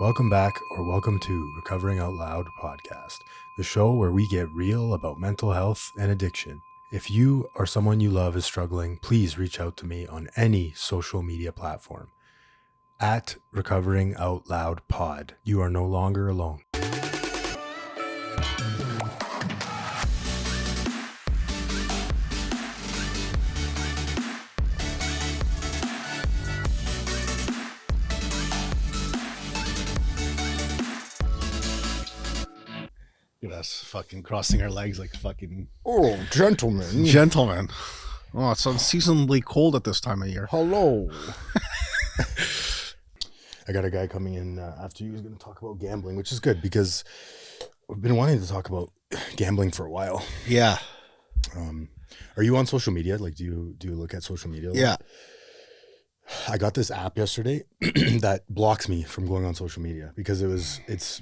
Welcome back, or welcome to Recovering Out Loud podcast, the show where we get real about mental health and addiction. If you or someone you love is struggling, please reach out to me on any social media platform. At Recovering Out Loud Pod, you are no longer alone. Look at us fucking crossing our legs like fucking Oh, gentlemen. gentlemen. Oh, it's unseasonably cold at this time of year. Hello. I got a guy coming in after you who's going to talk about gambling, which is good because we've been wanting to talk about gambling for a while. Yeah. Are you on social media? Like, do you look at social media? Yeah. I got this app yesterday that blocks me from going on social media because it's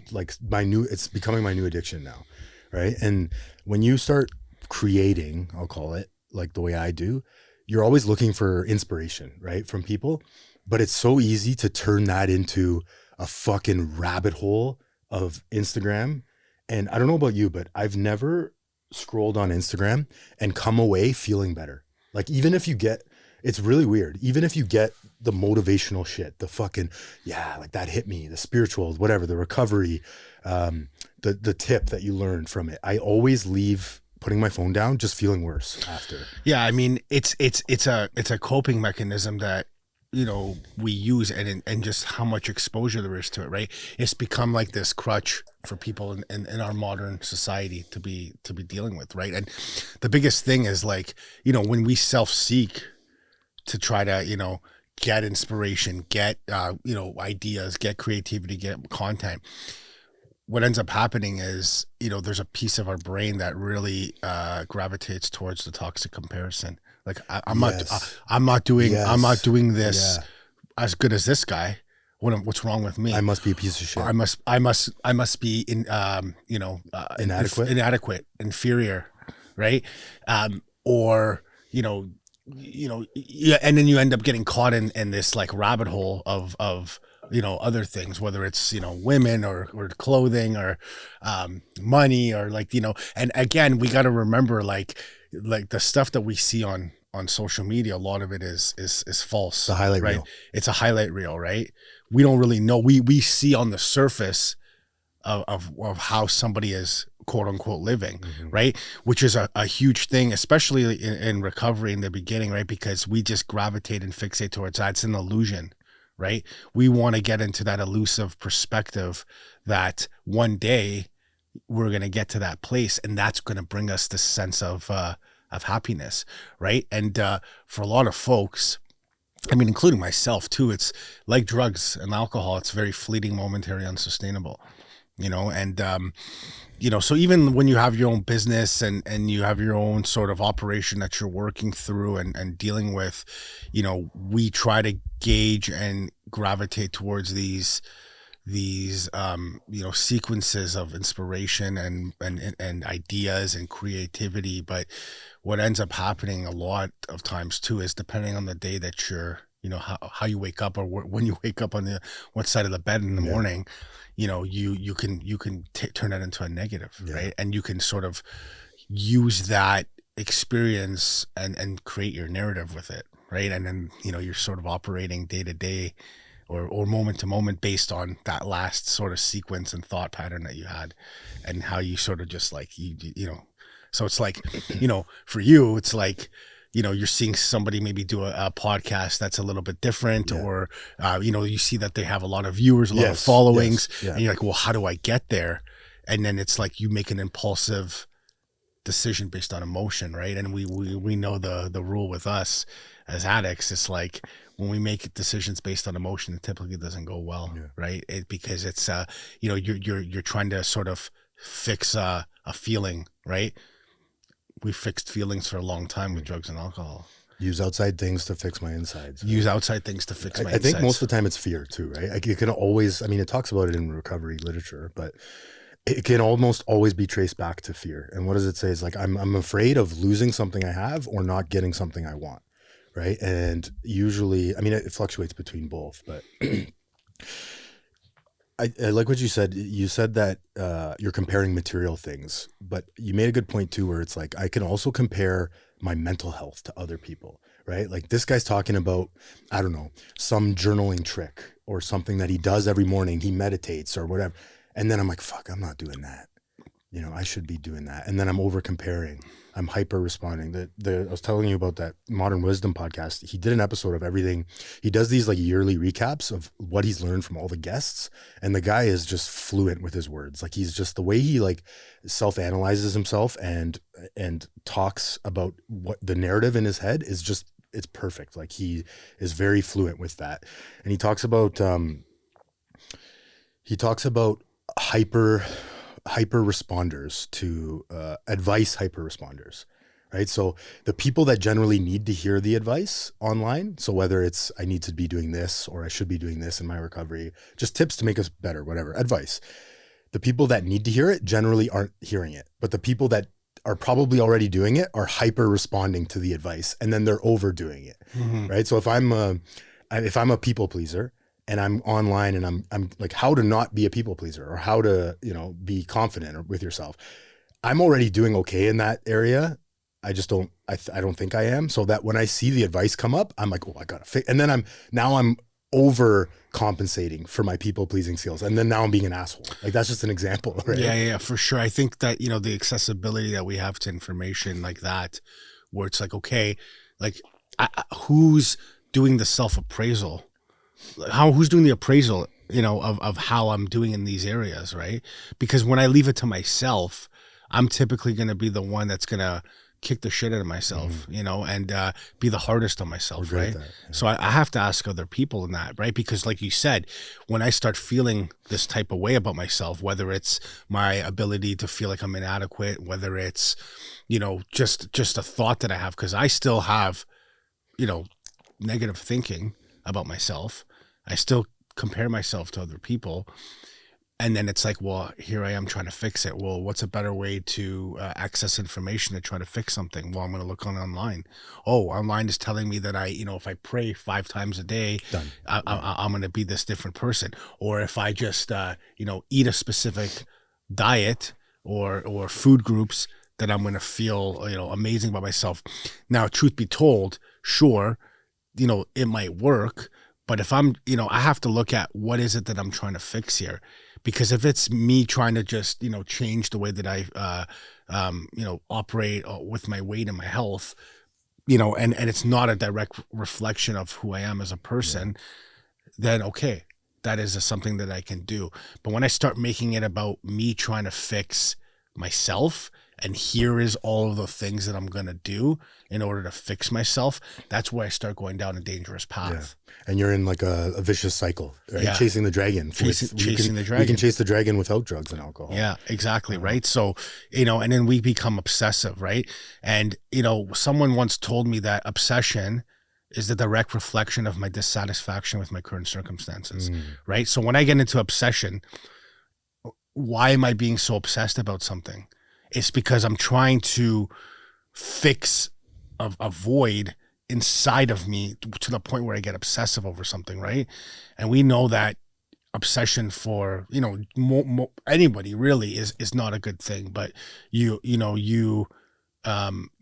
becoming my new addiction now. Right. And when you start creating, I'll call it like the way I do, you're always looking for inspiration, right? From people, but it's so easy to turn that into a fucking rabbit hole of Instagram. And I don't know about you, but I've never scrolled on Instagram and come away feeling better. Like, even if you get, it's really weird. Even if you get the motivational shit, the fucking, yeah, like that hit me, the spiritual, whatever, the recovery, the tip that you learned from it, I always leave putting my phone down just feeling worse after. Yeah. I mean, it's a coping mechanism that, you know, we use and just how much exposure there is to it, right? It's become like this crutch for people in our modern society to be dealing with, right? And the biggest thing is, like, you know, when we self-seek to try to, you know, get inspiration, get, you know, ideas, get creativity, get content, what ends up happening is, you know, there's a piece of our brain that really gravitates towards the toxic comparison. Like, I'm not doing this as good as this guy. What's wrong with me? I must be a piece of shit. I must be inadequate, inferior, right? Or, yeah, and then you end up getting caught in this like rabbit hole of you know, other things, whether it's, you know, women or clothing or money, or like, you know, and again, we got to remember, like the stuff that we see on social media, a lot of it is false. The highlight right? reel. It's a highlight reel, right? We don't really know. We see on the surface of how somebody is quote unquote living, right? Which is a huge thing, especially in recovery in the beginning, right? Because we just gravitate and fixate towards that. It's an illusion, right? We want to get into that elusive perspective that one day we're going to get to that place, and that's going to bring us this sense of happiness, right? And for a lot of folks, I mean, including myself too, it's like drugs and alcohol. It's very fleeting, momentary, unsustainable, you know? And, you know, so even when you have your own business and you have your own sort of operation that you're working through and dealing with, you know, we try to gauge and gravitate towards these you know, sequences of inspiration and ideas and creativity. But what ends up happening a lot of times too is, depending on the day that you're, you know, how you wake up, or when you wake up on what side of the bed in the morning, you know, you can turn that into a negative, right? And you can sort of use that experience and create your narrative with it, right? And then, you know, you're sort of operating day to day or moment to moment based on that last sort of sequence and thought pattern that you had, and how you sort of just like, you know, so it's like, you know, for you, it's like, you know, you're seeing somebody maybe do a podcast that's a little bit different, or, you know, you see that they have a lot of viewers, a lot of followings, and you're like, well, how do I get there? And then it's like you make an impulsive decision based on emotion, right? And we know the rule with us as addicts. It's like, when we make decisions based on emotion, it typically doesn't go well, right? Because it's you know, you're trying to sort of fix a feeling, right? We fixed feelings for a long time with drugs and alcohol. Use outside things to fix my insides. Use outside things to fix my insides. I think most of the time it's fear too, right? Like, you can always, I mean, it talks about it in recovery literature, but it can almost always be traced back to fear. And what does it say? It's like, I'm afraid of losing something I have or not getting something I want, right? And usually, I mean, it fluctuates between both, but I like what you said. You said that you're comparing material things, but you made a good point too, where it's like, I can also compare my mental health to other people, right? Like this guy's talking about, I don't know, some journaling trick or something that he does every morning. He meditates or whatever. And then I'm like, fuck, I'm not doing that. I should be doing that. And then I'm over comparing. I'm hyper responding. I was telling you about that Modern Wisdom podcast. He did an episode of everything. He does these like yearly recaps of what he's learned from all the guests. And the guy is just fluent with his words. Like he's just, the way he like self-analyzes himself and talks about what the narrative in his head is just, it's perfect. Like he is very fluent with that. And he talks about hyper responders to advice hyper responders, right? So the people that generally need to hear the advice online, so whether it's I need to be doing this or I should be doing this in my recovery, just tips to make us better, whatever, advice. The people that need to hear it generally aren't hearing it, but the people that are probably already doing it are hyper responding to the advice, and then they're overdoing it, right? So if I'm a people pleaser, and I'm online and I'm like, how to not be a people pleaser or how to, be confident with yourself. I'm already doing okay in that area. I just don't think I am. So that when I see the advice come up, I'm like, oh, I gotta fix. And then I'm overcompensating for my people pleasing skills. And then now I'm being an asshole. Like that's just an example, right? Yeah, for sure. I think that, the accessibility that we have to information like that, where it's like, okay, like who's doing the self-appraisal? Who's doing the appraisal, of how I'm doing in these areas, right? Because when I leave it to myself, I'm typically going to be the one that's going to kick the shit out of myself, and be the hardest on myself, right? So I have to ask other people in that, right? Because like you said, when I start feeling this type of way about myself, whether it's my ability to feel like I'm inadequate, whether it's, just a thought that I have, because I still have, negative thinking about myself. I still compare myself to other people. And then it's like, well, here I am trying to fix it. Well, what's a better way to access information to try to fix something? Well, I'm going to look online. Oh, online is telling me that if I pray 5 times a day, I'm going to be this different person. Or if I just, eat a specific diet or food groups, that I'm going to feel, amazing about myself. Now, truth be told, sure, it might work. But if I'm, I have to look at what is it that I'm trying to fix here. Because if it's me trying to just, change the way that I, operate with my weight and my health, and it's not a direct reflection of who I am as a person, then okay, that is something that I can do. But when I start making it about me trying to fix myself, and here is all of the things that I'm going to do in order to fix myself, that's where I start going down a dangerous path. Yeah. And you're in like a vicious cycle, right? Yeah. Chasing the dragon. Chasing the dragon. We can chase the dragon without drugs and alcohol. Yeah, exactly. Right. So, and then we become obsessive, right? And, someone once told me that obsession is the direct reflection of my dissatisfaction with my current circumstances, right? So when I get into obsession, why am I being so obsessed about something? It's because I'm trying to fix a void inside of me to the point where I get obsessive over something, right? And we know that obsession for, anybody really is not a good thing. But you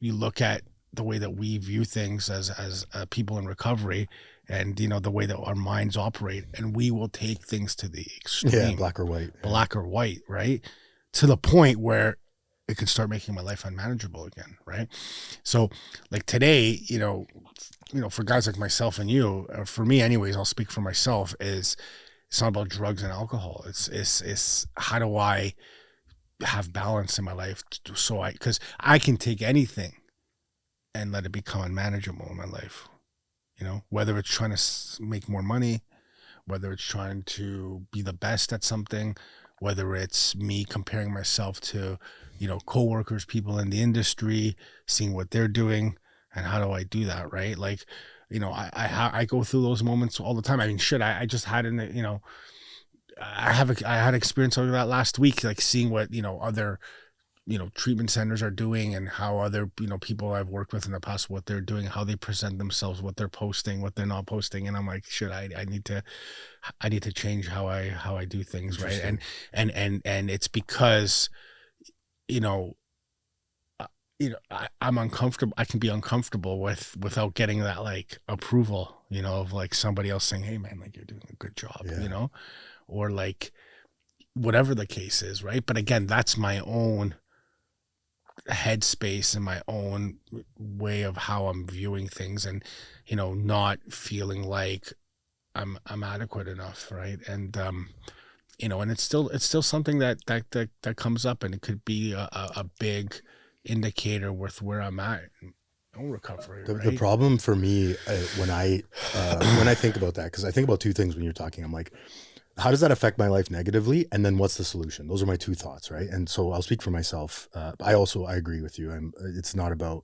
look at the way that we view things as people in recovery, and the way that our minds operate, and we will take things to the extreme. Yeah, black or white, right? To the point where it could start making my life unmanageable again, right? So like today, for guys like myself and you, for me anyways, I'll speak for myself, it's not about drugs and alcohol. It's how do I have balance in my life because I can take anything and let it become unmanageable in my life, whether it's trying to make more money, whether it's trying to be the best at something, whether it's me comparing myself to, coworkers, people in the industry, seeing what they're doing, and how do I do that, right? Like, I go through those moments all the time. I mean, shit, I just had I had experience over that last week, like seeing what, other treatment centers are doing, and how other, people I've worked with in the past, what they're doing, how they present themselves, what they're posting, what they're not posting. And I'm like, shit, I need to change how I do things. Right. And it's because, I'm uncomfortable. I can be uncomfortable without getting that like approval, of like somebody else saying, hey man, like you're doing a good job, or like whatever the case is. Right. But again, that's my own headspace and my own way of how I'm viewing things, and, not feeling like I'm adequate enough. Right. And, and it's still something that comes up, and it could be a big indicator with where I'm at in recovery. The problem for me when I think about that, because I think about two things when you're talking. I'm like, how does that affect my life negatively? And then what's the solution? Those are my two thoughts, right? And so I'll speak for myself. I agree with you. I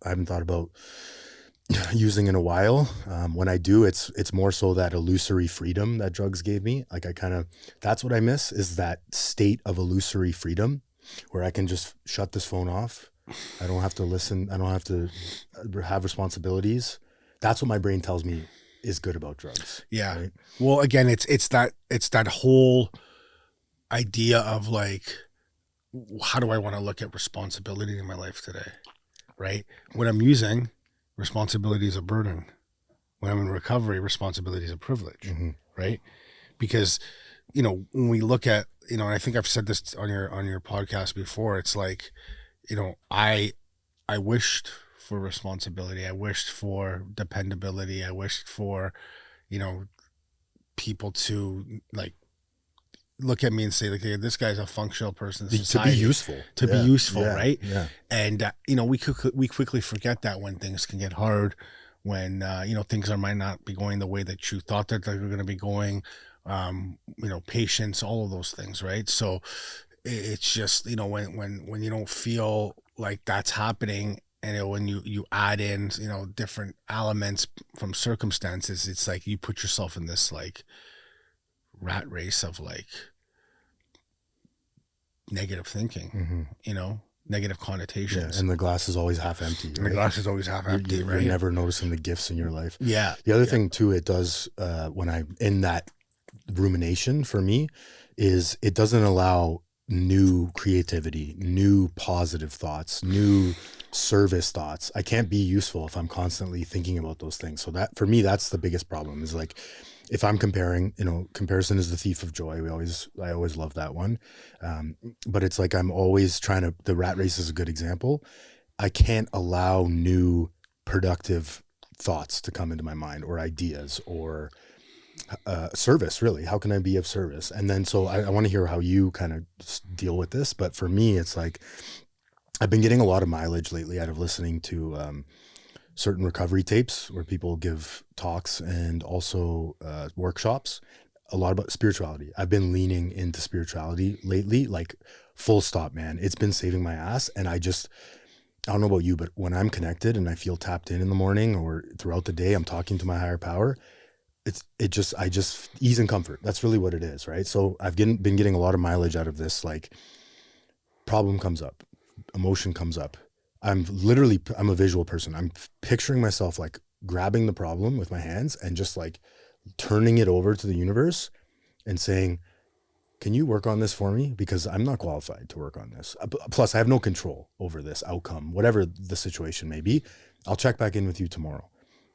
haven't thought about using in a while. When I do, it's more so that illusory freedom that drugs gave me. Like that's what I miss, is that state of illusory freedom where I can just shut this phone off. I don't have to listen. I don't have to have responsibilities. That's what my brain tells me is good about drugs. Yeah. Right? Well, again, it's that whole idea of like, how do I want to look at responsibility in my life today? Right. When I'm using, responsibility is a burden. When I'm in recovery, responsibility is a privilege. Mm-hmm. Right. Because, when we look at, and I think I've said this on your podcast before, it's like, I wished for responsibility. I wished for dependability. I wished for, people to like look at me and say, like, hey, this guy's a functional person in society. To be useful. Be useful, right? Yeah. And, we quickly forget that when things can get hard, when, things might not be going the way that you thought that they were going to be going, patience, all of those things, right? So it's just, when you don't feel like that's happening, and when you add in, different elements from circumstances, it's like you put yourself in this like rat race of like negative thinking, mm-hmm. Negative connotations. Yeah, and the glass is always half empty. Right? And the glass is always half empty, right? You're never noticing the gifts in your life. Yeah. The other thing too, it does when I'm in that rumination, for me, is it doesn't allow new creativity, new positive thoughts, new service thoughts. I can't be useful if I'm constantly thinking about those things. So that, for me, that's the biggest problem, is like, if I'm comparing, comparison is the thief of joy. I always love that one. But it's like, I'm always the rat race is a good example. I can't allow new productive thoughts to come into my mind, or ideas, or service, really. How can I be of service? And then, so I want to hear how you kind of deal with this. But for me, it's like, I've been getting a lot of mileage lately out of listening to certain recovery tapes where people give talks, and also workshops, a lot about spirituality. I've been leaning into spirituality lately, like full stop, man. It's been saving my ass. And I don't know about you, but when I'm connected and I feel tapped in the morning or throughout the day, I'm talking to my higher power. I just ease and comfort. That's really what it is, right? So I've been getting a lot of mileage out of this. Like, problem comes up, emotion comes up. I'm a visual person. I'm picturing myself like grabbing the problem with my hands and just like turning it over to the universe and saying, can you work on this for me? Because I'm not qualified to work on this. Plus, I have no control over this outcome, whatever the situation may be. I'll check back in with you tomorrow.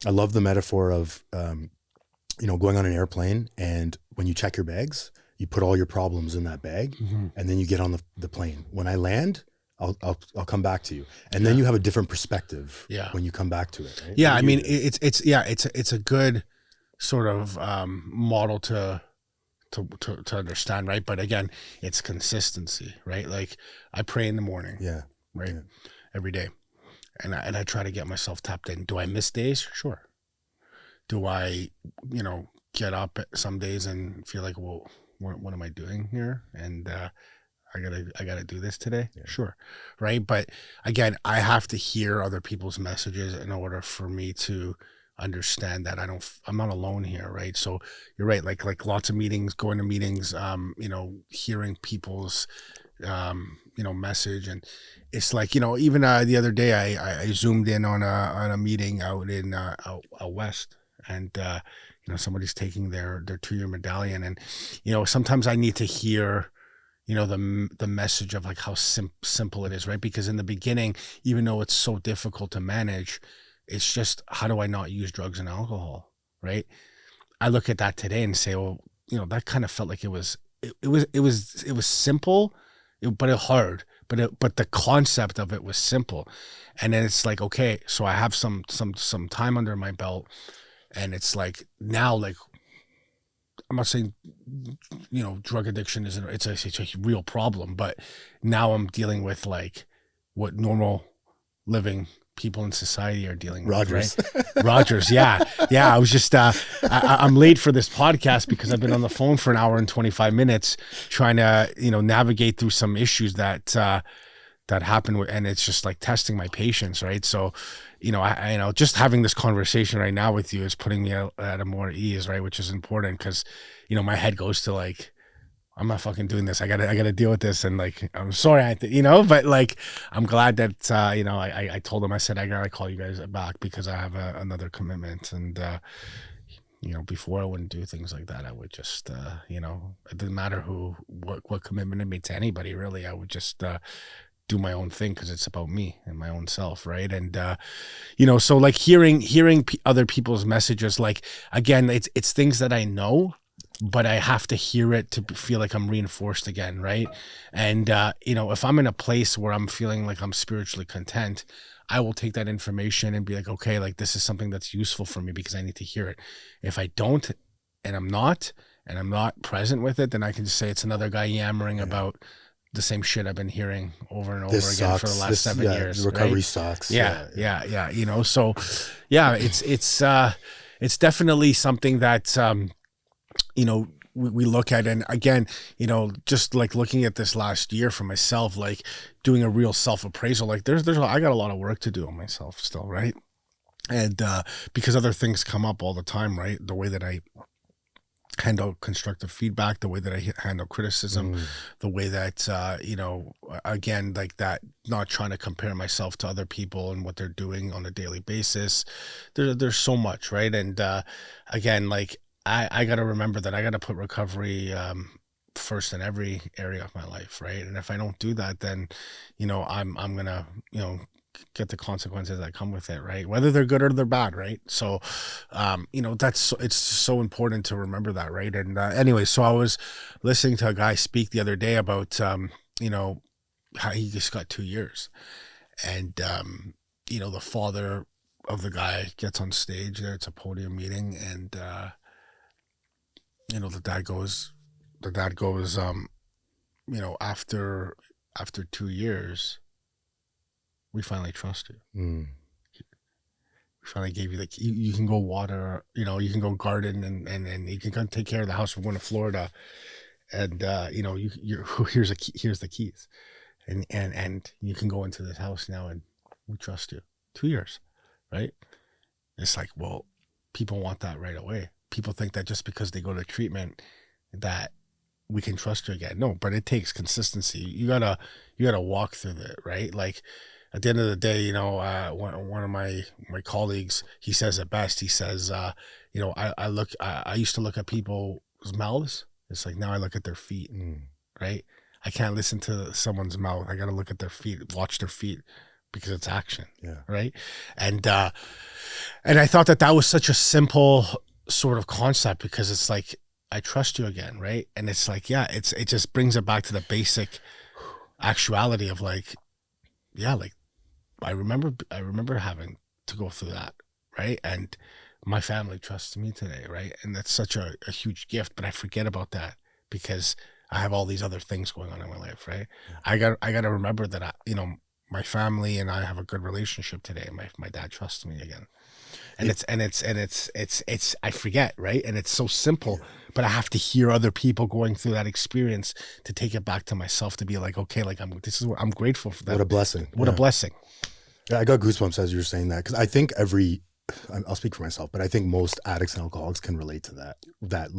I love the metaphor of, going on an airplane, and when you check your bags, you put all your problems in that bag, mm-hmm. and then you get on the plane. When I land, I'll come back to you, and then you have a different perspective when you come back to it. Right? Yeah, I mean, it's a good sort of model to understand, right? But again, it's consistency, right? Like, I pray in the morning, every day, and I try to get myself tapped in. Do I miss days? Sure. Do I, get up some days and feel like, well, what am I doing here? And I gotta do this today. Yeah. Sure. Right. But again, I have to hear other people's messages in order for me to understand that I'm not alone here. Right. So you're right. Like lots of meetings, going to meetings, hearing people's message. And it's like, even the other day I zoomed in on a meeting out in out west, and somebody's taking their 2-year medallion, and sometimes I need to hear the message of like how simple it is, right? Because in the beginning, even though it's so difficult to manage, it's just, how do I not use drugs and alcohol, right? I look at that today and say, well, that kind of felt like it was simple, but it hard, but the concept of it was simple. And then it's like, okay, so I have some time under my belt, and it's like, now, like, I'm not saying, drug addiction isn't, it's a real problem, but now I'm dealing with like what normal living people in society are dealing Rogers. with, right? Rogers. Yeah. I was just, I'm late for this podcast because I've been on the phone for an hour and 25 minutes trying to, navigate through some issues that happen, and it's just like testing my patience. Right. So, I just having this conversation right now with you is putting me at a more ease, right? Which is important, because, my head goes to like, I'm not fucking doing this. I gotta deal with this. And like, I'm sorry, but like, I'm glad that, I told him, I said, I gotta call you guys back because I have another commitment. And, before I wouldn't do things like that. I would just, it didn't matter what commitment I made to anybody, really. I would just, do my own thing, because it's about me and my own self, right? And so like hearing other people's messages, like, again, it's things that I know, but I have to hear it to feel like I'm reinforced again, right? And if I'm in a place where I'm feeling like I'm spiritually content, I will take that information and be like, okay, like, this is something that's useful for me because I need to hear it. If I don't, and I'm not present with it, then I can just say it's another guy yammering about the same shit I've been hearing over and over again for the last 7 years. The recovery right? sucks. Yeah. So yeah, it's definitely something that, we look at. And again, just like looking at this last year for myself, like doing a real self-appraisal, like I got a lot of work to do on myself still. Right. And, because other things come up all the time, right? The way that I handle constructive feedback, the way that I handle criticism, the way that, again, like that, not trying to compare myself to other people and what they're doing on a daily basis. There's so much, right? And, again, like I got to remember that I got to put recovery, first in every area of my life. Right. And if I don't do that, then, I'm going to, get the consequences that come with it, right? Whether they're good or they're bad, right? So, it's so important to remember that, right? And anyway, so I was listening to a guy speak the other day about, how he just got 2 years, and the father of the guy gets on stage there. It's a podium meeting, and the dad goes, after 2 years, we finally trust you. We finally gave you the key. You can go water, you can go garden, and you can come take care of the house. We're going to Florida, and here's the keys, and you can go into this house now, and we trust you. 2 years, right? It's like, well, people want that right away. People think that just because they go to treatment that we can trust you again. No, but it takes consistency. You gotta walk through it, right? Like, at the end of the day, one of my colleagues, he says it best. He says, I used to look at people's mouths. It's like, now I look at their feet, right? I can't listen to someone's mouth. I got to look at their feet, watch their feet, because it's action, right? And I thought that was such a simple sort of concept, because it's like, I trust you again, right? And it's like, it just brings it back to the basic actuality of like, like, I remember having to go through that, right? And my family trusts me today, right? And that's such a huge gift, but I forget about that because I have all these other things going on in my life, right? I got to remember that my family and I have a good relationship today. My dad trusts me again. And it's I forget, right? And it's so simple, but I have to hear other people going through that experience to take it back to myself, to be like, okay, like I'm grateful for that. What a blessing. What a blessing. Yeah, I got goosebumps as you were saying that, because I think I'll speak for myself, but I think most addicts and alcoholics can relate to that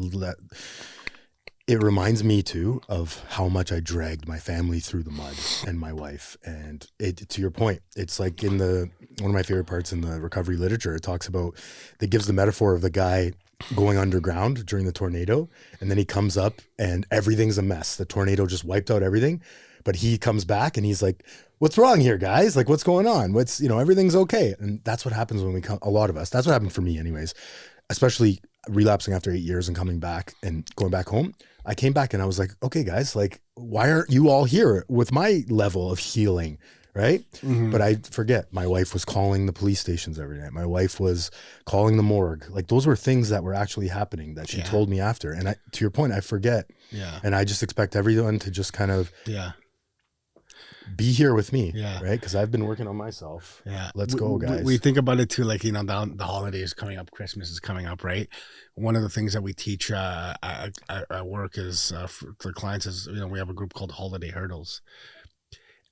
it reminds me too of how much I dragged my family through the mud and my wife. And it, to your point, it's like in one of my favorite parts in the recovery literature, it talks about, that gives the metaphor of the guy going underground during the tornado. And then he comes up and everything's a mess. The tornado just wiped out everything, but he comes back and he's like, what's wrong here, guys? Like, what's going on? Everything's okay. And that's what happens when we come, a lot of us, that's what happened for me anyways, especially relapsing after 8 years and coming back and going back home. I came back and I was like, okay, guys, like, why aren't you all here with my level of healing? Right. Mm-hmm. But I forget, my wife was calling the police stations every night. My wife was calling the morgue. Like, those were things that were actually happening that she told me after. And to your point, I forget. Yeah. And I just expect everyone to just kind of be here with me. Yeah. Right. Cause I've been working on myself. Yeah. Let's go, guys. We think about it too, like, the holidays coming up, Christmas is coming up, right? One of the things that we teach at work is for the clients is, we have a group called Holiday Hurdles.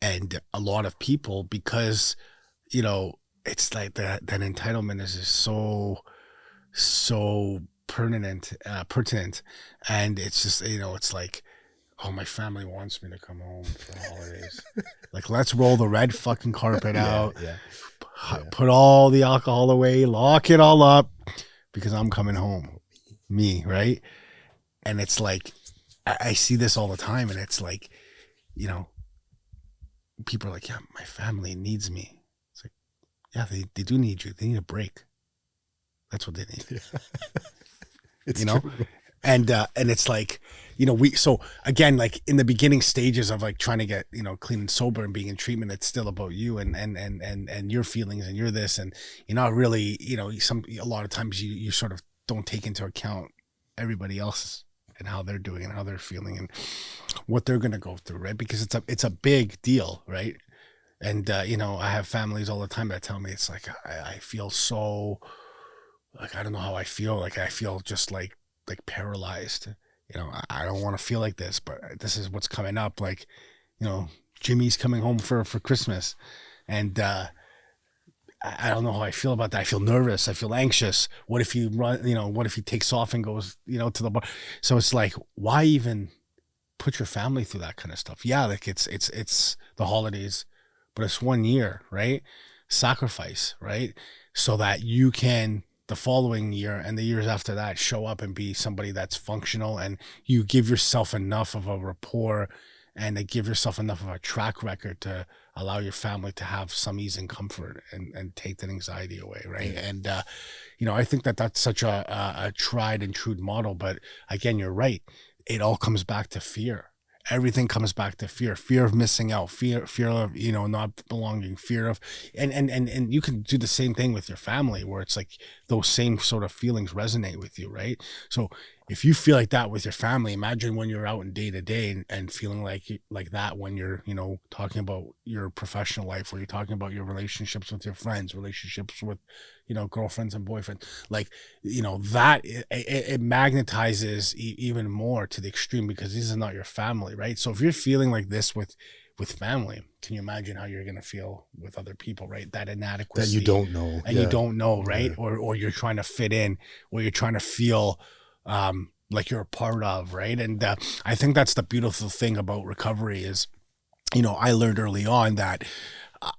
And a lot of people, because, it's like that entitlement is just so pertinent. And it's just, it's like, oh, my family wants me to come home for the holidays. Like, let's roll the red fucking carpet out, put all the alcohol away, lock it all up, because I'm coming home. Me, right? And it's like, I see this all the time, and it's like, people are like, yeah, my family needs me. It's like, yeah, they do need you. They need a break. That's what they need. Yeah. It's true. And it's like, so again, like in the beginning stages of like trying to get, clean and sober and being in treatment, it's still about you and your feelings and you're this, and you're not really, a lot of times you sort of don't take into account everybody else and how they're doing and how they're feeling and what they're going to go through. Right. Because it's a big deal. Right. And, I have families all the time that tell me, it's like, I feel so like, I don't know how I feel. Like, I feel just like paralyzed. I don't want to feel like this, but this is what's coming up. Like, Jimmy's coming home for Christmas, and I don't know how I feel about that. I feel nervous. I feel anxious. What if he what if he takes off and goes, to the bar? So it's like, why even put your family through that kind of stuff? Yeah, like it's the holidays, but it's 1 year, right? Sacrifice, right? So that you can, the following year and the years after that, show up and be somebody that's functional, and you give yourself enough of a rapport and to give yourself enough of a track record to allow your family to have some ease and comfort and take that anxiety away, right? And I think that that's such a tried and true model. But again, you're right. It all comes back to fear. Everything comes back to fear of missing out, fear of, not belonging, fear of, and you can do the same thing with your family, where it's like those same sort of feelings resonate with you, right? So if you feel like that with your family, imagine when you're out in day to day and feeling like that when you're, talking about your professional life, where you're talking about your relationships with your friends, relationships with, girlfriends and boyfriends, like, that it magnetizes even more to the extreme, because this is not your family, right? So if you're feeling like this with family, can you imagine how you're going to feel with other people, right? That inadequacy That you don't know. And you don't know, right? Yeah. Or you're trying to fit in, or you're trying to feel like you're a part of, right? And I think that's the beautiful thing about recovery is, I learned early on that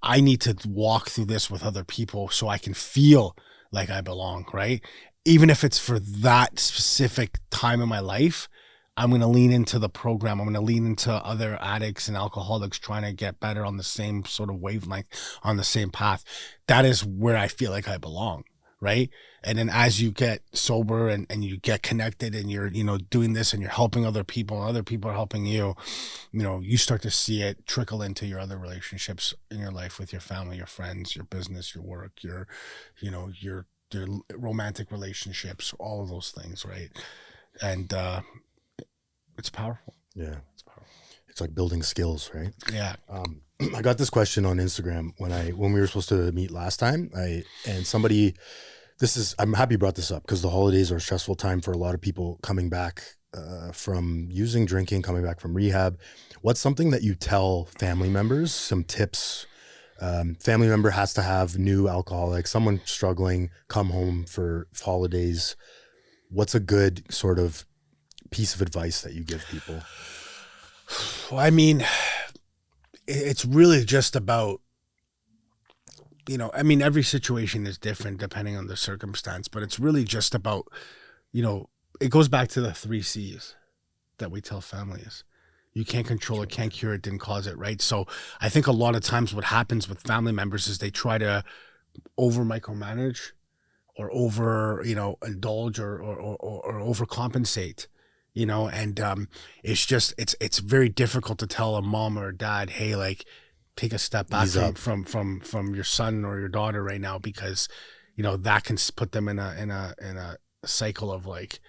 I need to walk through this with other people so I can feel like I belong, right? Even if it's for that specific time in my life, I'm going to lean into the program. I'm going to lean into other addicts and alcoholics trying to get better on the same sort of wavelength, on the same path. That is where I feel like I belong, right? And then as you get sober and you get connected and you're, doing this and you're helping other people and other people are helping you, you start to see it trickle into your other relationships in your life with your family, your friends, your business, your work, your romantic relationships, all of those things, right? And it's powerful. Yeah. It's powerful. It's like building skills, right? Yeah. I got this question on Instagram when we were supposed to meet last time. I'm happy you brought this up, because the holidays are a stressful time for a lot of people coming back from using drinking, coming back from rehab. What's something that you tell family members, some tips? Family member has to have new alcoholic, someone struggling, come home for holidays. What's a good sort of piece of advice that you give people? Well, I mean, it's really just about, I mean, every situation is different depending on the circumstance, but it's really just about, it goes back to the 3 C's that we tell families. You can't control it, can't cure it, didn't cause it, right? So I think a lot of times what happens with family members is they try to over micromanage or over, indulge or overcompensate, and it's just, it's very difficult to tell a mom or a dad, hey, like, take a step back from your son or your daughter right now, because, that can put them in a cycle of like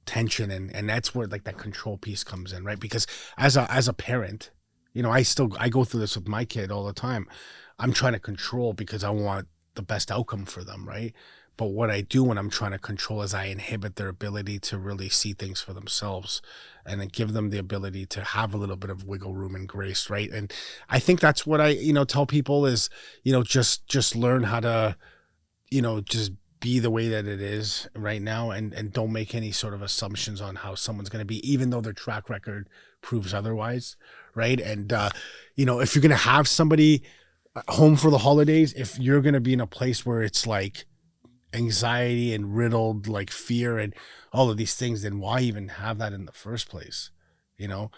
tension, and that's where like that control piece comes in, right? Because as a parent, I go through this with my kid all the time. I'm trying to control because I want the best outcome for them, right? But what I do when I'm trying to control is I inhibit their ability to really see things for themselves, and then give them the ability to have a little bit of wiggle room and grace, right? And I think that's what I, tell people is, just learn how to, just be the way that it is right now, and don't make any sort of assumptions on how someone's going to be, even though their track record proves otherwise, right? And, if you're going to have somebody home for the holidays, if you're going to be in a place where it's like anxiety and riddled like fear and all of these things, then why even have that in the first place?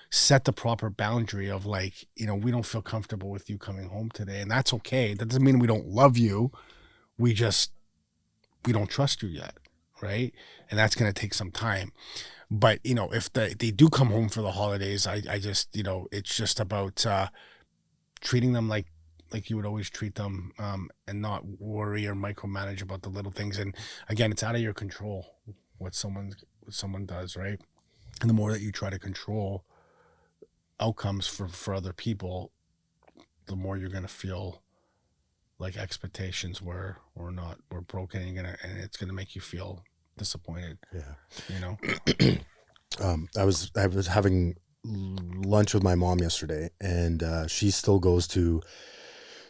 Set the proper boundary of like, we don't feel comfortable with you coming home today, and that's okay. That doesn't mean we don't love you. We don't trust you yet, right? And that's going to take some time. But if they do come home for the holidays, I just, it's just about treating them like you would always treat them, and not worry or micromanage about the little things. And again, it's out of your control what someone does, right? And the more that you try to control outcomes for other people, the more you're going to feel like expectations were broken, and it's gonna make you feel disappointed. Yeah. I was having lunch with my mom yesterday, and she still goes to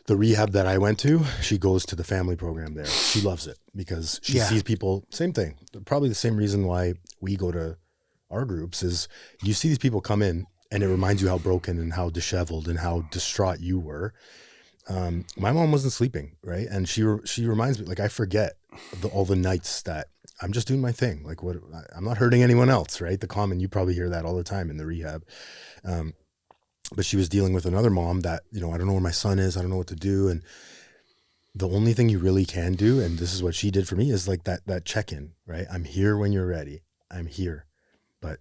the rehab that I went to. She goes to the family program there. She loves it because she sees people, same thing. Probably the same reason why we go to our groups is you see these people come in and it reminds you how broken and how disheveled and how distraught you were. My mom wasn't sleeping, right? And she reminds me, like, I forget all the nights that I'm just doing my thing. Like, I'm not hurting anyone else, right? The common, you probably hear that all the time in the rehab. But she was dealing with another mom that, I don't know where my son is. I don't know what to do. And the only thing you really can do, and this is what she did for me, is like that check-in, right? I'm here when you're ready. I'm here. But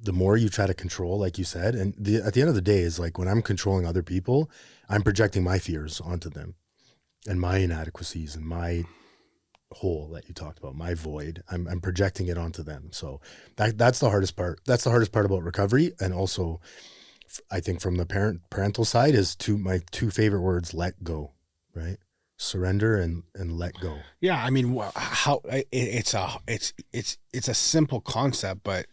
the more you try to control, like you said, and at the end of the day is like when I'm controlling other people, I'm projecting my fears onto them and my inadequacies and my hole that you talked about, my void. I'm projecting it onto them. So that's the hardest part. That's the hardest part about recovery. And also, I think from the parental side is my two favorite words: let go, right? Surrender and let go. Yeah, I mean, it's a simple concept, but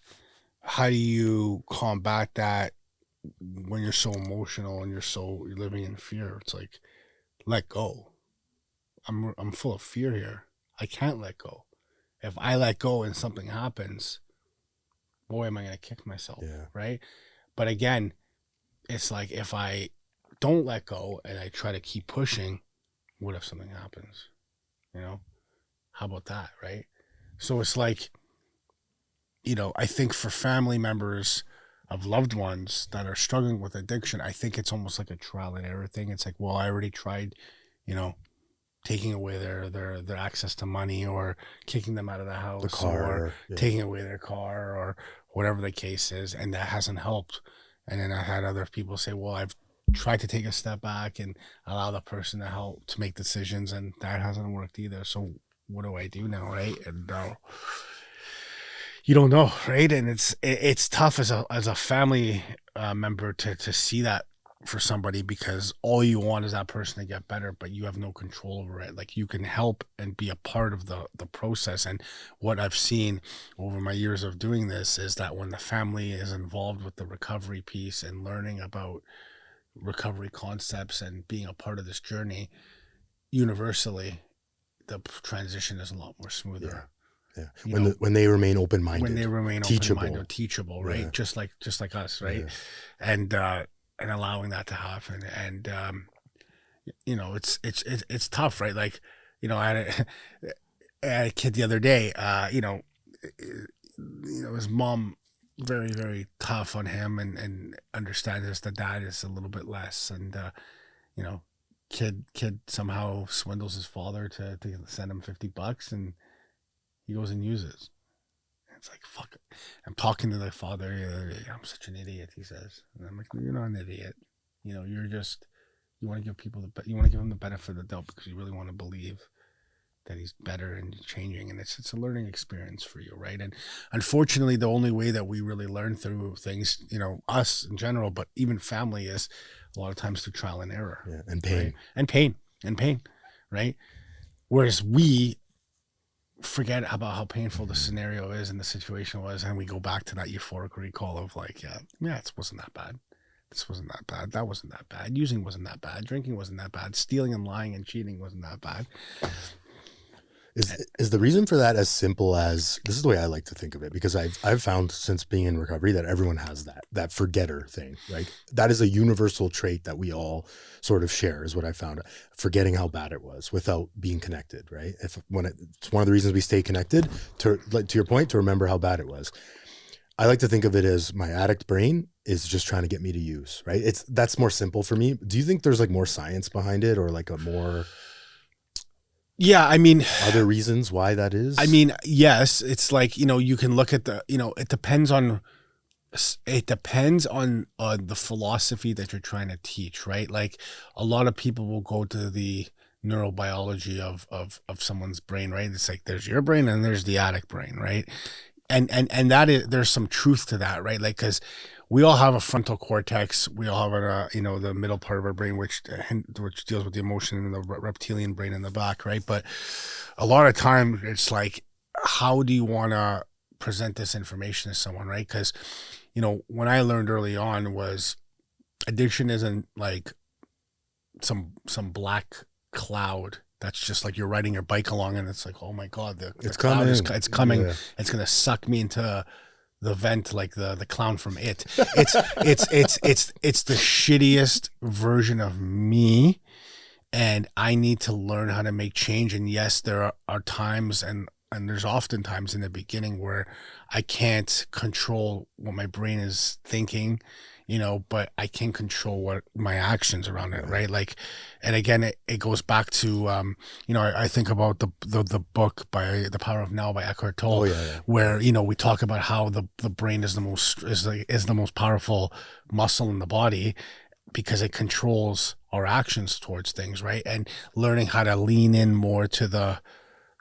how do you combat that when you're so emotional and you're living in fear? It's like, let go. I'm full of fear here. I can't let go. If I let go and something happens, boy, am I going to kick myself, right? But again, it's like if I don't let go and I try to keep pushing, what if something happens? How about that, right? So it's like, I think for family members of loved ones that are struggling with addiction, I think it's almost like a trial and error thing. It's like, well, I already tried, taking away their access to money, or kicking them out of the house, or taking away their car, or whatever the case is, and that hasn't helped. And then I had other people say, well, I've tried to take a step back and allow the person to help to make decisions, and that hasn't worked either. So what do I do now, right? And you don't know, right? And it's tough as a family member to see that for somebody, because all you want is that person to get better, but you have no control over it. Like, you can help and be a part of the process. And what I've seen over my years of doing this is that when the family is involved with the recovery piece and learning about recovery concepts and being a part of this journey, universally, the transition is a lot more smoother. When they remain open-minded, when they remain teachable. open-minded, teachable, right? Yeah. Just like us, right? Yeah. And allowing that to happen. And it's tough, right? Like, I had a kid the other day, his mom very, very tough on him, and understands the dad is a little bit less, and kid somehow swindles his father to send him $50, and he goes and uses. It's like, fuck it. I'm talking to the father the other day. I'm such an idiot, he says. And I'm like, no, you're not an idiot. You're just, you want to give him the benefit of the doubt because you really want to believe that he's better and changing. And it's a learning experience for you, right? And unfortunately, the only way that we really learn through things, us in general, but even family, is a lot of times through trial and error. Yeah, and pain. Right? And pain, right? Whereas we forget about how painful the scenario is and the situation was, and we go back to that euphoric recall of like, it wasn't that bad. This wasn't that bad. That wasn't that bad. Using wasn't that bad. Drinking wasn't that bad. Stealing and lying and cheating wasn't that bad. Is the reason for that as simple as, this is the way I like to think of it, because I've found since being in recovery that everyone has that forgetter thing, right? That is a universal trait that we all sort of share, is what I found. Forgetting how bad it was without being connected, right? It's one of the reasons we stay connected, to your point, to remember how bad it was. I like to think of it as my addict brain is just trying to get me to use, right? That's more simple for me. Do you think there's like more science behind it, or like a more... Yeah, I mean, are there reasons why that is? I mean, yes, it's like, you can look at it depends on the philosophy that you're trying to teach, right? Like, a lot of people will go to the neurobiology of someone's brain, right? It's like, there's your brain and there's the addict brain, right? And that is, there's some truth to that, right? Like, because we all have a frontal cortex. We all have the middle part of our brain, which deals with the emotion, and the reptilian brain in the back, right? But a lot of time, it's like, how do you want to present this information to someone, right? Because, when I learned early on was addiction isn't like some black cloud that's just like you're riding your bike along and it's like, oh my God, the cloud it's coming. Yeah. It's going to suck me into the vent like the clown from It. It's the shittiest version of me, and I need to learn how to make change. And yes, there are times and there's often times in the beginning where I can't control what my brain is thinking, but I can control what my actions around it, right? Like, and again, it goes back to, I think about the book by The Power of Now by Eckhart Tolle, where, we talk about how the brain is the most powerful muscle in the body because it controls our actions towards things, right? And learning how to lean in more to the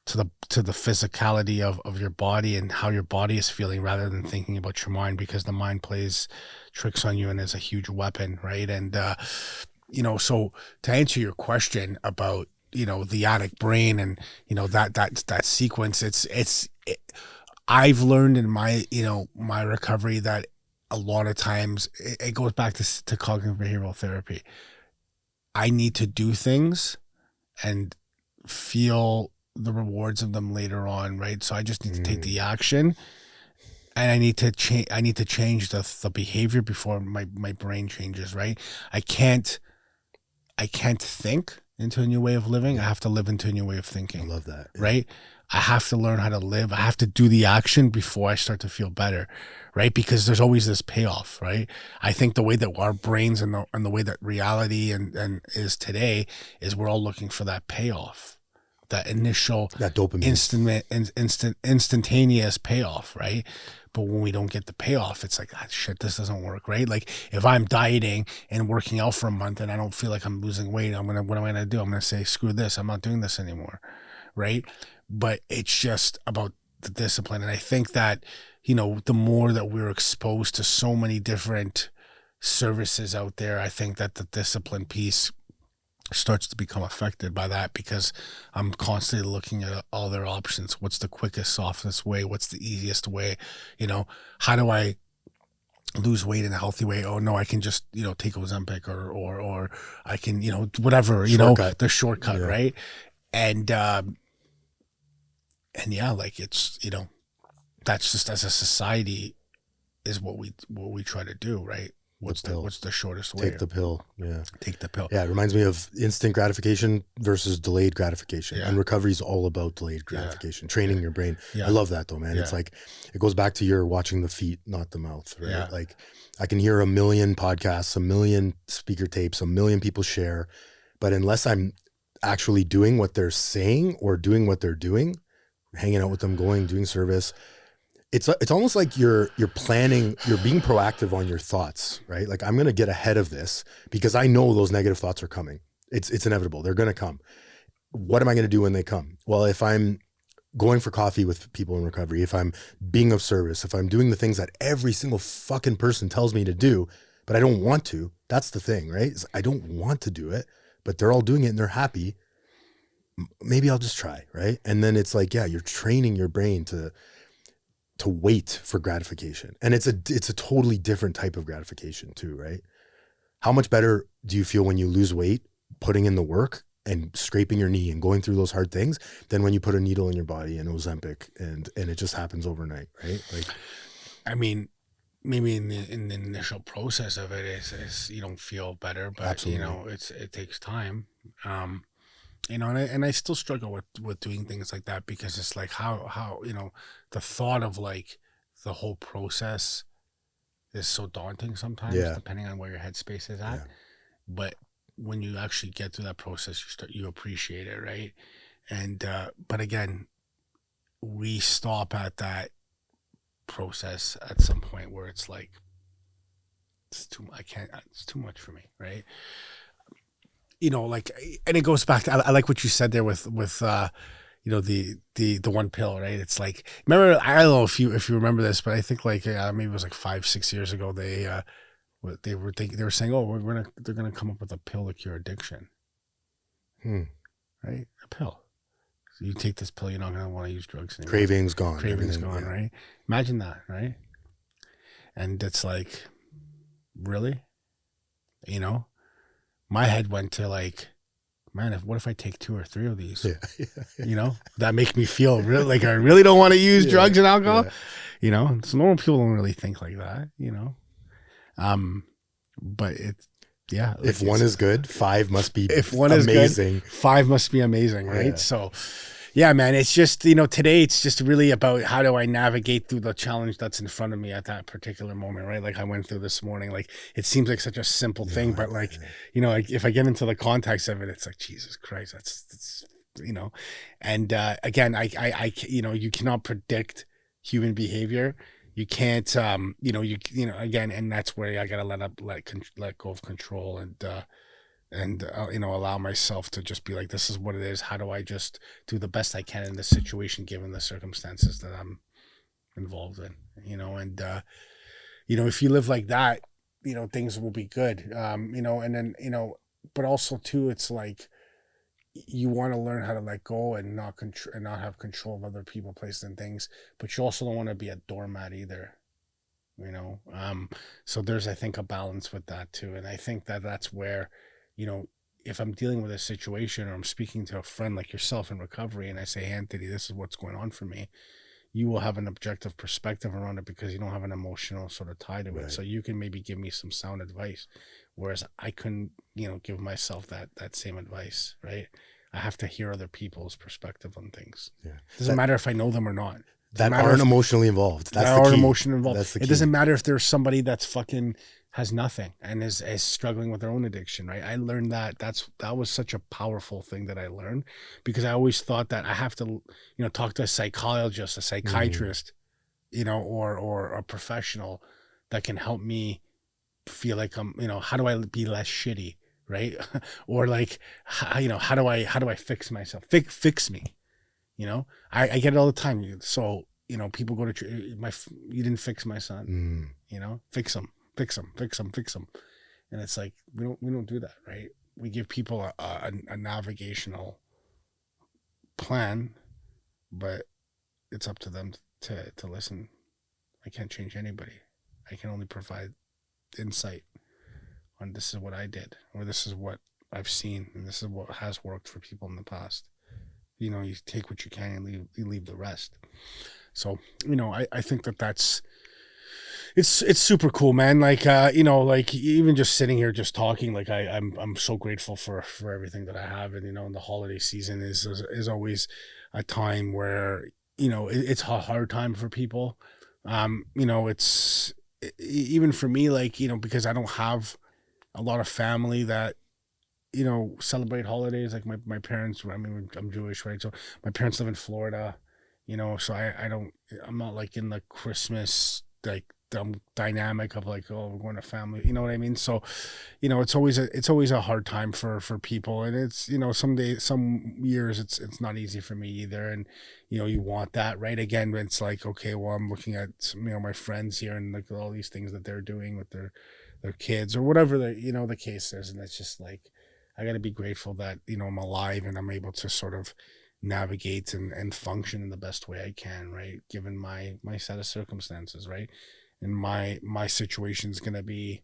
physicality of your body and how your body is feeling rather than thinking about your mind, because the mind plays tricks on you and is a huge weapon, right? And so to answer your question about the addict brain and that sequence, I've learned in my my recovery that a lot of times it goes back to cognitive behavioral therapy. I need to do things and feel the rewards of them later on, right? So I just need to take the action, and I need to change the behavior before my brain changes, right? I can't think into a new way of living. I have to live into a new way of thinking. I love that. Yeah. Right? I have to learn how to live. I have to do the action before I start to feel better, right? Because there's always this payoff, right? I think the way that our brains and the way that reality and is today is we're all looking for that payoff. That initial, that dopamine, instantaneous payoff, right? But when we don't get the payoff, it's like, shit, this doesn't work, right? Like, if I'm dieting and working out for a month and I don't feel like I'm losing weight, what am I gonna do? I'm gonna say, screw this, I'm not doing this anymore, right? But it's just about the discipline, and I think that the more that we're exposed to so many different services out there, I think that the discipline piece starts to become affected by that, because I'm constantly looking at all their options. What's the quickest, softest way? What's the easiest way? How do I lose weight in a healthy way? Oh no, I can just, take Ozempic or I can, whatever, the shortcut, right? And And yeah, like it's, that's just as a society is what we try to do, right? What's the shortest way? Take the pill. Yeah. Take the pill. Yeah. It reminds me of instant gratification versus delayed gratification. Yeah. And recovery is all about delayed gratification, training your brain. Yeah. I love that though, man. Yeah. It's like, it goes back to your watching the feet, not the mouth, right? Yeah. Like I can hear a million podcasts, a million speaker tapes, a million people share, but unless I'm actually doing what they're saying or doing what they're doing, hanging out with them, doing service, it's almost like you're planning, you're being proactive on your thoughts, right? Like I'm going to get ahead of this because I know those negative thoughts are coming. It's inevitable. They're going to come. What am I going to do when they come? Well, if I'm going for coffee with people in recovery, if I'm being of service, if I'm doing the things that every single fucking person tells me to do, but I don't want to, that's the thing, right? I don't want to do it, but they're all doing it and they're happy. Maybe I'll just try, right? And then it's like, yeah, you're training your brain to wait for gratification. And it's a totally different type of gratification too, right? How much better do you feel when you lose weight, putting in the work and scraping your knee and going through those hard things than when you put a needle in your body and Ozempic and it just happens overnight, right? Like, I mean, maybe in the initial process of it is you don't feel better, but absolutely. it takes time. And I still struggle with doing things like that because it's like how the thought of like the whole process is so daunting sometimes, depending on where your headspace is at. Yeah. But when you actually get through that process, you appreciate it, right? And but again, we stop at that process at some point where it's like it's too much for me, right? Like, and it goes back to, I like what you said there with the one pill, right? It's like, remember, I don't know if you remember this, but I think like maybe it was like 5-6 years ago, they were saying, oh, they're gonna come up with a pill to cure addiction. Right? A pill. So you take this pill, you're not gonna want to use drugs anymore. Cravings gone, right? Imagine that, right? And it's like, really? My head went to like, man, what if I take 2 or 3 of these? That make me feel really like I really don't want to use drugs and alcohol. So normal people don't really think like that. But if one is good, 5 must be if one amazing. Is good, 5 must be amazing, right? So yeah, man, it's just, today it's just really about how do I navigate through the challenge that's in front of me at that particular moment, right? Like I went through this morning, like it seems like such a simple thing, but like, like if I get into the context of it, it's like, Jesus Christ, that's and again, I you cannot predict human behavior. You can't, again, and that's where I got to let go of control and allow myself to just be like, this is what it is. How do I just do the best I can in this situation, given the circumstances that I'm involved in, and, if you live like that, things will be good. And then, but also too, it's like, you want to learn how to let go and not have control of other people, places and things, but you also don't want to be a doormat either. So there's, I think, a balance with that too. And I think that that's where, if I'm dealing with a situation or I'm speaking to a friend like yourself in recovery and I say, hey, Anthony, this is what's going on for me, you will have an objective perspective around it because you don't have an emotional sort of tie to it. So you can maybe give me some sound advice, whereas I couldn't, give myself that same advice, right? I have to hear other people's perspective on things. Yeah. It doesn't matter if I know them or not. That aren't emotionally involved. That's the key. Emotionally involved. It doesn't matter if there's somebody that's fucking has nothing and is struggling with their own addiction, right? I learned that was such a powerful thing that I learned because I always thought that I have to, talk to a psychologist, a psychiatrist, or a professional that can help me feel like I'm, how do I be less shitty, right? Or like, how do I fix myself? Fix me. I get it all the time. So, people go to you didn't fix my son, fix him. And it's like, we don't do that, right? We give people a navigational plan, but it's up to them to listen. I can't change anybody. I can only provide insight on this is what I did, or this is what I've seen, and this is what has worked for people in the past. you take what you can and you leave the rest. So, I think that's, it's super cool, man. Like, like even just sitting here, just talking, like I'm so grateful for everything that I have. And, and the holiday season is always a time where, it's a hard time for people. It's even for me, like, because I don't have a lot of family that, celebrate holidays. Like my parents, I mean, I'm Jewish, right? So my parents live in Florida, so I'm not like in the Christmas, like, dynamic of like, oh, we're going to family, you know what I mean? So, it's always a hard time for people. And it's, some years it's not easy for me either. And, you want that, right? Again, it's like, okay, well, I'm looking at some, my friends here and like all these things that they're doing with their kids or whatever the case is. And it's just like, I got to be grateful that, I'm alive and I'm able to sort of navigate and function in the best way I can, right? Given my set of circumstances, right? And my situation is going to be,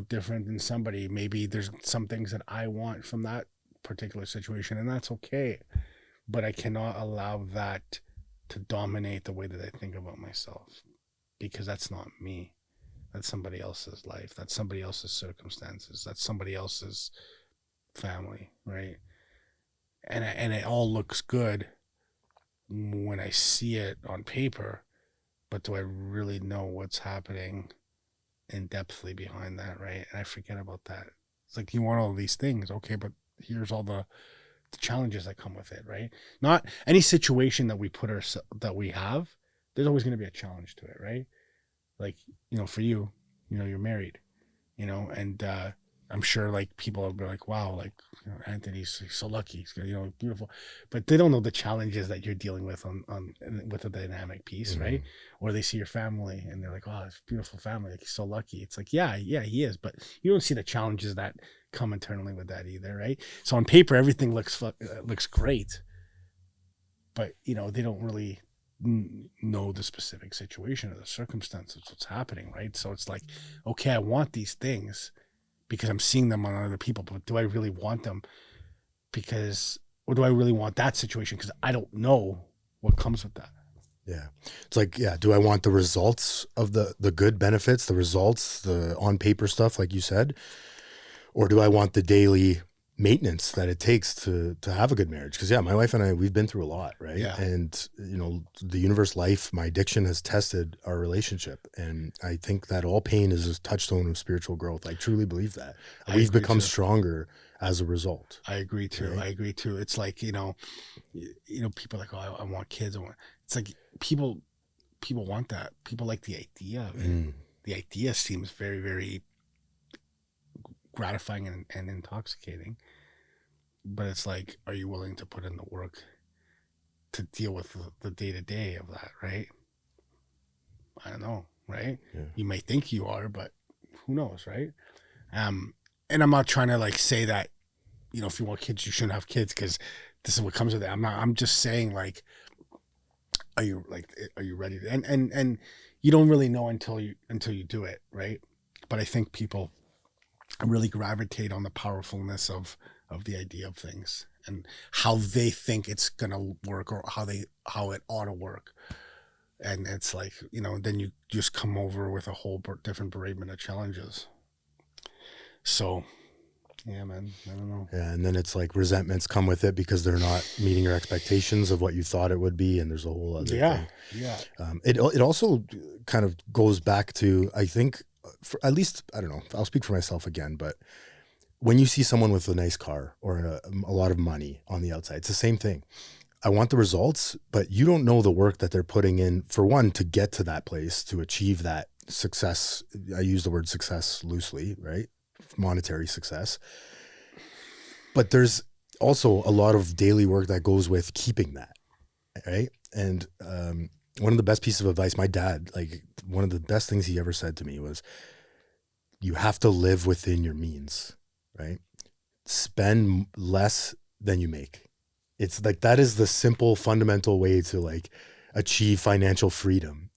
different than somebody. Maybe there's some things that I want from that particular situation, and that's okay. But I cannot allow that to dominate the way that I think about myself, because that's not me. That's somebody else's life. That's somebody else's circumstances. That's somebody else's family, right? And it all looks good when I see it on paper, but do I really know what's happening in depthly behind that, right? And I forget about that. It's like, you want all these things, okay, but here's all the challenges that come with it, right? Not any situation that we have, there's always going to be a challenge to it, right? Like, for you, you're married, and I'm sure like people will be like, wow, like, Anthony's so lucky, he's got, beautiful, but they don't know the challenges that you're dealing with on with a dynamic piece, mm-hmm. right? Or they see your family and they're like, oh, it's a beautiful family, like, he's so lucky. It's like, yeah, he is, but you don't see the challenges that come internally with that either, right? So on paper, everything looks great, but they don't really know the specific situation or the circumstances, what's happening, right? So it's like, okay, I want these things because I'm seeing them on other people, but do I really want them? Or do I really want that situation? Because I don't know what comes with that. Yeah. It's like, yeah, do I want the results of the good benefits, the results, the on paper stuff, like you said? Or do I want the daily maintenance that it takes to have a good marriage? Because, yeah, my wife and I, we've been through a lot, right? Yeah. And, the universe life, my addiction has tested our relationship. And I think that all pain is a touchstone of spiritual growth. I truly believe that. We've become stronger as a result. I agree too. Right? I agree too. It's like, people are like, oh, I want kids. It's like people want that. People like the idea of it. Mm. The idea seems very, very gratifying and intoxicating, but it's like, are you willing to put in the work to deal with the day-to-day of that, right? I don't know, right? Yeah. You may think you are, but who knows, right? And I'm not trying to like say that, if you want kids, you shouldn't have kids, because this is what comes with it. I'm just saying, like, are you ready to, and you don't really know until you do it, right? But I think people really gravitate on the powerfulness of the idea of things and how they think it's gonna work, or how it ought to work. And it's like, then you just come over with a whole different bereavement of challenges. So yeah, man, I don't know. Yeah, and then it's like resentments come with it because they're not meeting your expectations of what you thought it would be, and there's a whole other thing. Yeah. It also kind of goes back to, I think, for, at least, I don't know, I'll speak for myself again, but when you see someone with a nice car or a lot of money on the outside, it's the same thing. I want the results, but you don't know the work that they're putting in, for one, to get to that place, to achieve that success. I use the word success loosely, right? Monetary success. But there's also a lot of daily work that goes with keeping that, right? And one of the best pieces of advice, my dad, like, one of the best things he ever said to me was, you have to live within your means, right? Spend less than you make. It's like, that is the simple, fundamental way to like achieve financial freedom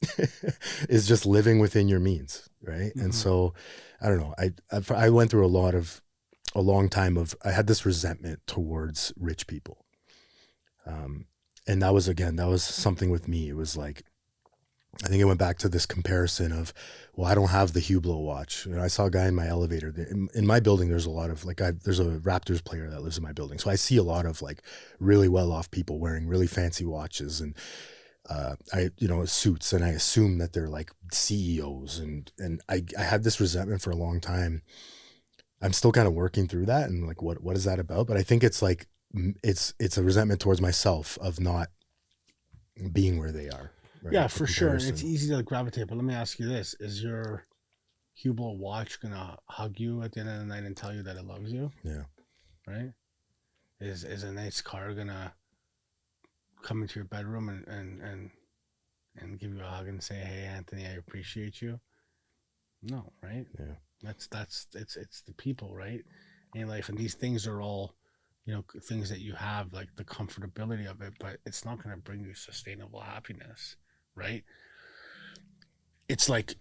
is just living within your means, right? Mm-hmm. And so, I don't know, I went through a long time of, I had this resentment towards rich people. And that was something with me. It was like, I think it went back to this comparison of, well, I don't have the Hublot watch. I saw a guy in my elevator. In my building, there's a lot of there's a Raptors player that lives in my building. So I see a lot of like really well-off people wearing really fancy watches and suits, and I assume that they're like CEOs. And I had this resentment for a long time. I'm still kind of working through that and like, what is that about? But I think it's like, it's a resentment towards myself of not being where they are. Right, yeah, for sure. It's easy to gravitate, but let me ask you this. Is your Hublot watch going to hug you at the end of the night and tell you that it loves you? Yeah. Right? Is a nice car going to come into your bedroom and give you a hug and say, hey, Anthony, I appreciate you? No, right? Yeah. It's the people, right? In life. And these things are all, things that you have, like the comfortability of it, but it's not going to bring you sustainable happiness. Right? It's like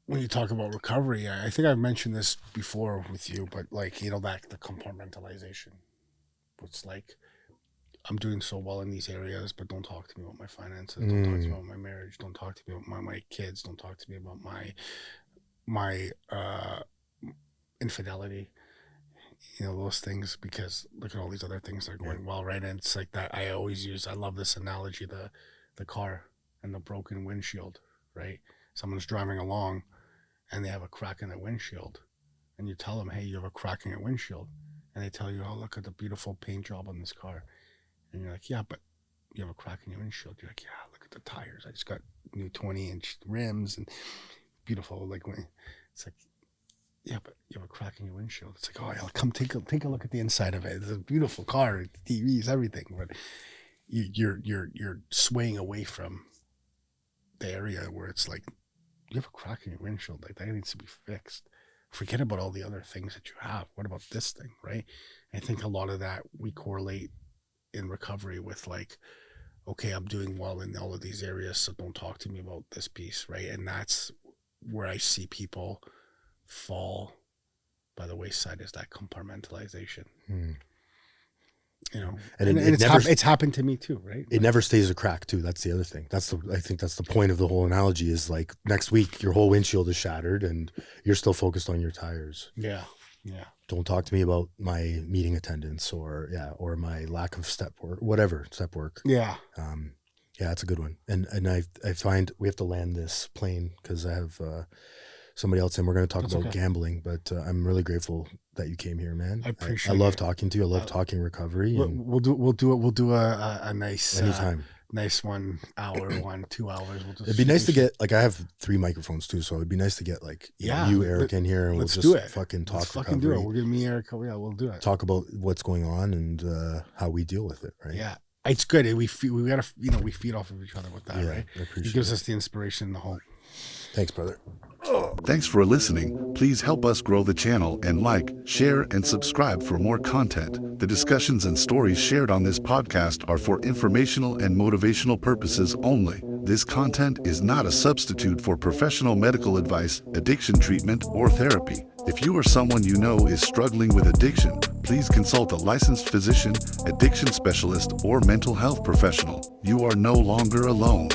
when you talk about recovery, I think I've mentioned this before with you, but like, that the compartmentalization. It's like, I'm doing so well in these areas, but don't talk to me about my finances. Don't talk to me about my marriage. Don't talk to me about my kids. Don't talk to me about my infidelity. Those things, because look at all these other things that are going well, right? And it's like that. I love this analogy, the car and the broken windshield, right? Someone's driving along and they have a crack in their windshield, and you tell them, hey, you have a crack in your windshield, and they tell you, oh, look at the beautiful paint job on this car, and you're like, yeah, but you have a crack in your windshield. You're like, yeah, look at the tires, I just got new 20-inch rims and beautiful, like, it's like, yeah, but you have a crack in your windshield. It's like, oh, yeah, come take a look at the inside of it. It's a beautiful car, TVs, everything, but you're swaying away from the area where it's like, you have a crack in your windshield, like that needs to be fixed. Forget about all the other things that you have. What about this thing, right? I think a lot of that we correlate in recovery with like, okay, I'm doing well in all of these areas, so don't talk to me about this piece, right? And that's where I see people fall by the wayside, is that compartmentalization. And it's happened to me too, right? It never stays a crack too. That's the other thing. I think that's the point of the whole analogy, is like next week your whole windshield is shattered and you're still focused on your tires. Yeah. Don't talk to me about my meeting attendance or my lack of step work. Yeah. Yeah, that's a good one. And I find we have to land this plane because I have somebody else in. We're going to talk about gambling, but I'm really grateful that you came here, man. I appreciate I love talking to you. I love talking recovery. We'll do a nice anytime. Nice 1 hour, 2 hours. It'd be nice to get, like, I have 3 microphones too, so it'd be nice to get like you, Eric, in here, and we'll just fucking talk. Let's fucking do it. We'll give me Eric. Yeah, we'll do it. Talk about what's going on and how we deal with it, right? Yeah, it's good. We gotta, we feed off of each other with that, right? I appreciate it. Gives us the inspiration and the hope. Thanks, brother. Thanks for listening. Please help us grow the channel and like, share, and subscribe for more content. The discussions and stories shared on this podcast are for informational and motivational purposes only. This content is not a substitute for professional medical advice, addiction treatment, or therapy. If you or someone you know is struggling with addiction, please consult a licensed physician, addiction specialist, or mental health professional. You are no longer alone.